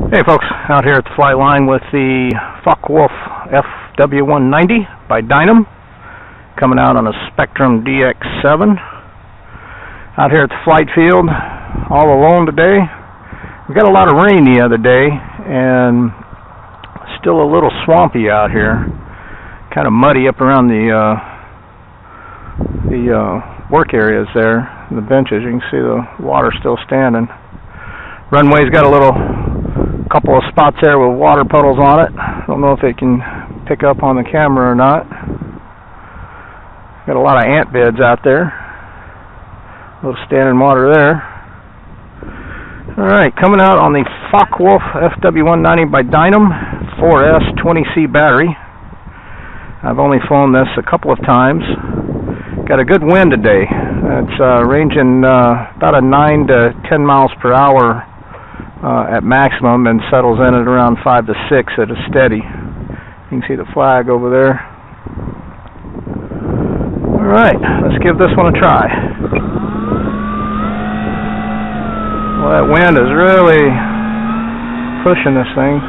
Hey folks, out here at the flight line with the Focke-Wulf FW-190 by Dynam, coming out on a Spectrum DX7. Out here at the flight field, all alone today. We got a lot of rain the other day, and still a little swampy out here. Kind of muddy up around the work areas there, the benches. You can see the water still standing. Runway's got a couple of spots there with water puddles on it. Don't know if it can pick up on the camera or not. Got a lot of ant beds out there. A little standing water there. Alright, coming out on the Focke-Wulf FW-190 by Dynam 4S 20C battery. I've only flown this a couple of times. Got a good wind today. It's ranging about a 9 to 10 miles per hour at maximum, and settles in at around 5 to 6 at a steady. You can see the flag over there. Alright, let's give this one a try. Well, that wind is really pushing this thing.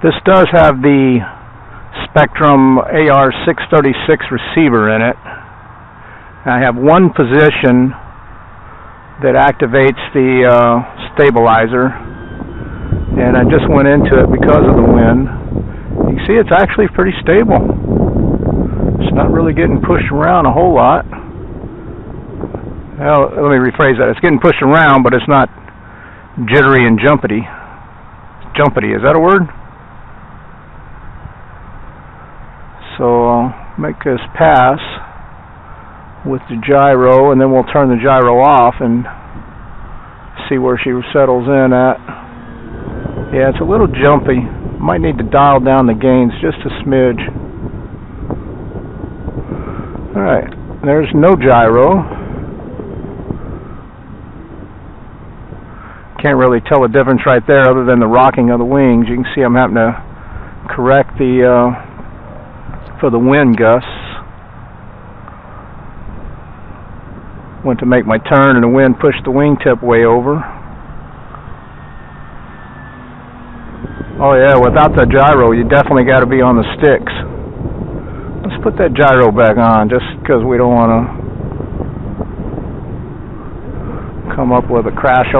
This does have the Spectrum AR636 receiver in it. I have one position that activates the stabilizer, and I just went into it because of the wind. You can see it's actually pretty stable. It's not really getting pushed around a whole lot. Well, let me rephrase that. It's getting pushed around, but it's not jittery and jumpity. Jumpity, is that a word? So I'll make this pass with the gyro, and then we'll turn the gyro off and see where she settles in at. Yeah, it's a little jumpy. Might need to dial down the gains just a smidge. Alright, there's no gyro. Can't really tell the difference right there other than the rocking of the wings. You can see I'm having to correct the for the wind gusts. Went to make my turn and the wind pushed the wingtip way over. Oh yeah, without the gyro you definitely got to be on the sticks. Let's put that gyro back on just because we don't want to come up with a crash.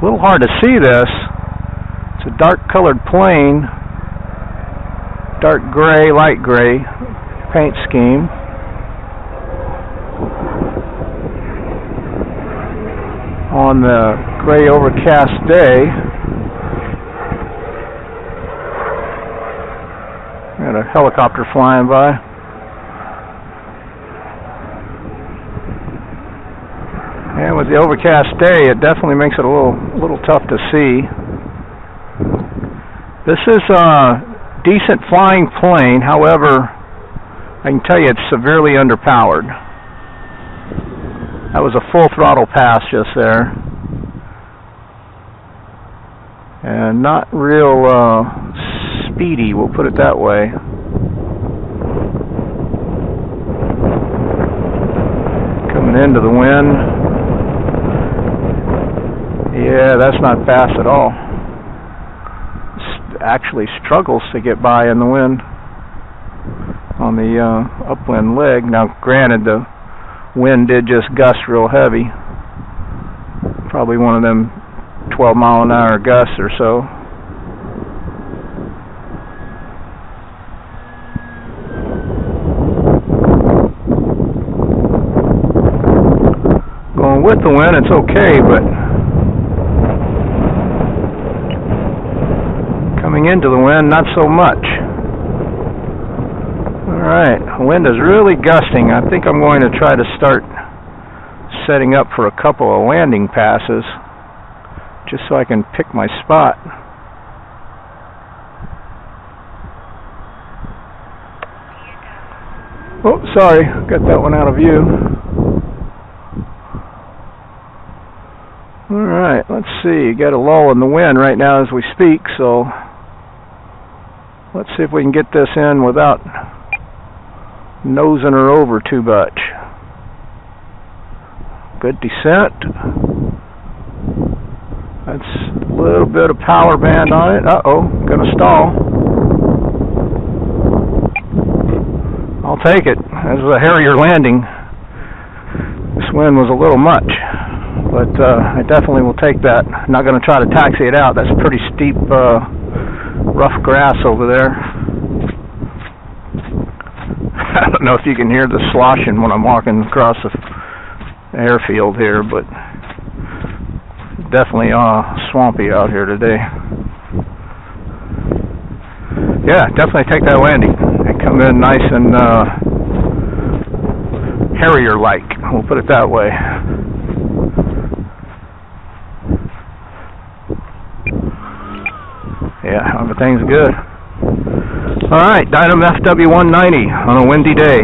A little hard to see this. It's a dark colored plane, dark gray, light gray paint scheme. On the gray overcast day, got a helicopter flying by. And with the overcast day, it definitely makes it a little tough to see. This is a decent flying plane, however, I can tell you it's severely underpowered. That was a full throttle pass just there. And not real speedy, we'll put it that way. Coming into the wind. Yeah, that's not fast at all. It actually struggles to get by in the wind on the upwind leg. Now, granted, the wind did just gust real heavy. Probably one of them 12-mile-an-hour gusts or so. Going with the wind, it's okay, but into the wind, not so much. Alright, the wind is really gusting. I think I'm going to try to start setting up for a couple of landing passes, just so I can pick my spot. Oh, sorry, got that one out of view. Alright, let's see, got a lull in the wind right now as we speak, so let's see if we can get this in without nosing her over too much. Good descent. That's a little bit of power band on it. Uh-oh, gonna stall. I'll take it. This was a hairier landing. This wind was a little much, but I definitely will take that. I'm not gonna try to taxi it out. That's pretty steep, rough grass over there. I don't know if you can hear the sloshing when I'm walking across the airfield here, but definitely swampy out here today. Yeah, definitely take that landing. It come in nice and Harrier-like, we'll put it that way. Yeah, everything's good. Alright, Dynam FW-190 on a windy day.